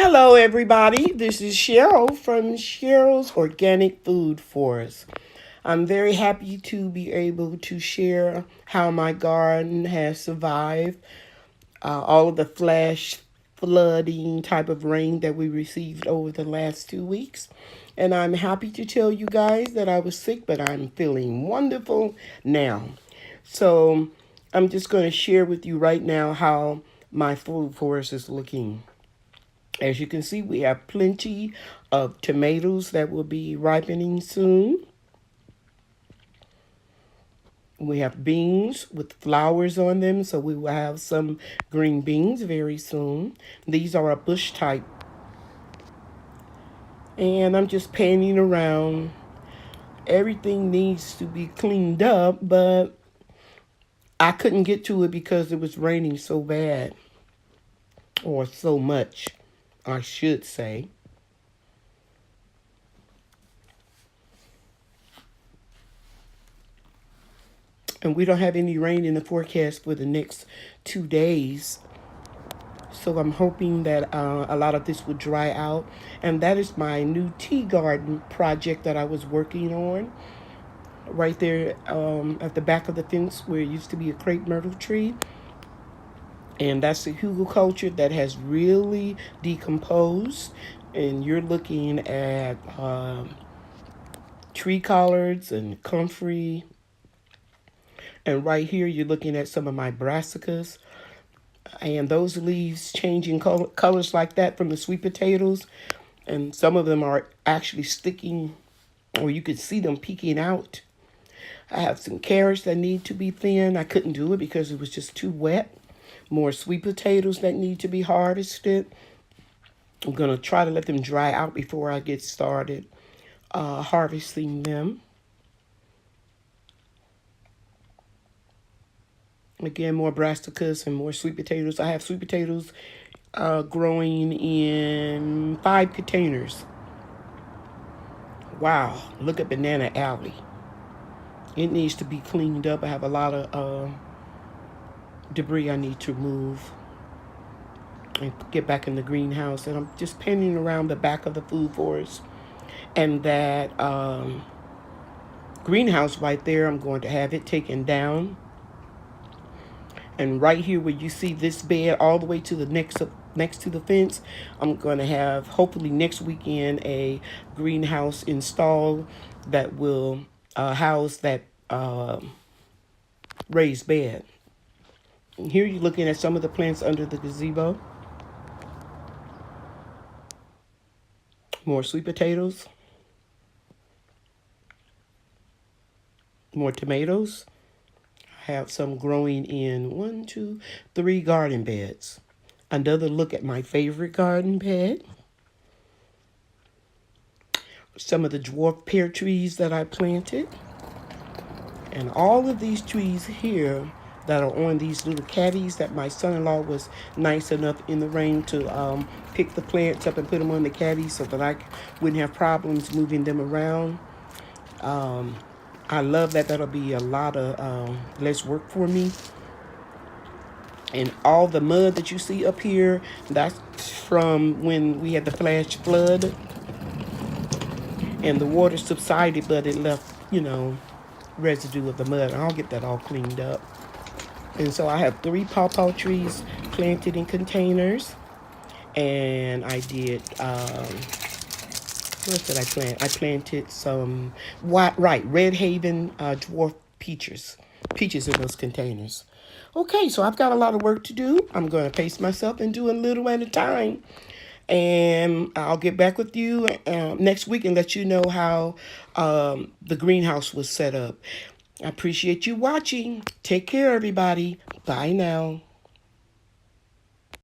Hello, everybody. This is Cheryl from Cheryl's Organic Food Forest. I'm very happy to be able to share how my garden has survived all of the flash flooding type of rain that we received over the last 2 weeks. And I'm happy to tell you guys that I was sick, but I'm feeling wonderful now. So I'm just going to share with you right now how my food forest is looking. As you can see, we have plenty of tomatoes that will be ripening soon. We have beans with flowers on them, so we will have some green beans very soon. These are a bush type. And I'm just panning around. Everything needs to be cleaned up, but I couldn't get to it because it was raining so bad. Or so much, I should say. And we don't have any rain in the forecast for the next 2 days. So I'm hoping that a lot of this will dry out. And that is my new tea garden project that I was working on. Right there at the back of the fence where it used to be a crepe myrtle tree. And that's the hugelkultur that has really decomposed. And you're looking at tree collards and comfrey. And right here, you're looking at some of my brassicas. And those leaves changing colors like that from the sweet potatoes. And some of them are actually sticking, or you could see them peeking out. I have some carrots that need to be thinned. I couldn't do it because it was just too wet. More sweet potatoes that need to be harvested. I'm going to try to let them dry out before I get started harvesting them. Again, more brassicas and more sweet potatoes. I have sweet potatoes growing in 5 containers. Wow, look at Banana Alley. It needs to be cleaned up. I have a lot of debris I need to move and get back in the greenhouse. And I'm just panning around the back of the food forest. And that greenhouse right there, I'm going to have it taken down. And right here where you see this bed all the way to the next to the fence, I'm going to have hopefully next weekend a greenhouse installed that will house that raised bed. And here you're looking at some of the plants under the gazebo. More sweet potatoes. More tomatoes. Have some growing in 1, 2, 3 garden beds. Another look at my favorite garden bed. Some of the dwarf pear trees that I planted. And all of these trees here that are on these little caddies that my son-in-law was nice enough in the rain to pick the plants up and put them on the caddies so that I wouldn't have problems moving them around. I love that. That'll be a lot of less work for me. And all the mud that you see up here, that's from when we had the flash flood. And the water subsided, but it left, residue of the mud. I'll get that all cleaned up. And so I have 3 Paw Paw trees planted in containers. And I did... what did I plant? I planted some Readhaven dwarf peaches in those containers. Okay, so I've got a lot of work to do. I'm going to pace myself and do a little at a time. And I'll get back with you next week and let you know how the greenhouse was set up. I appreciate you watching. Take care, everybody. Bye now.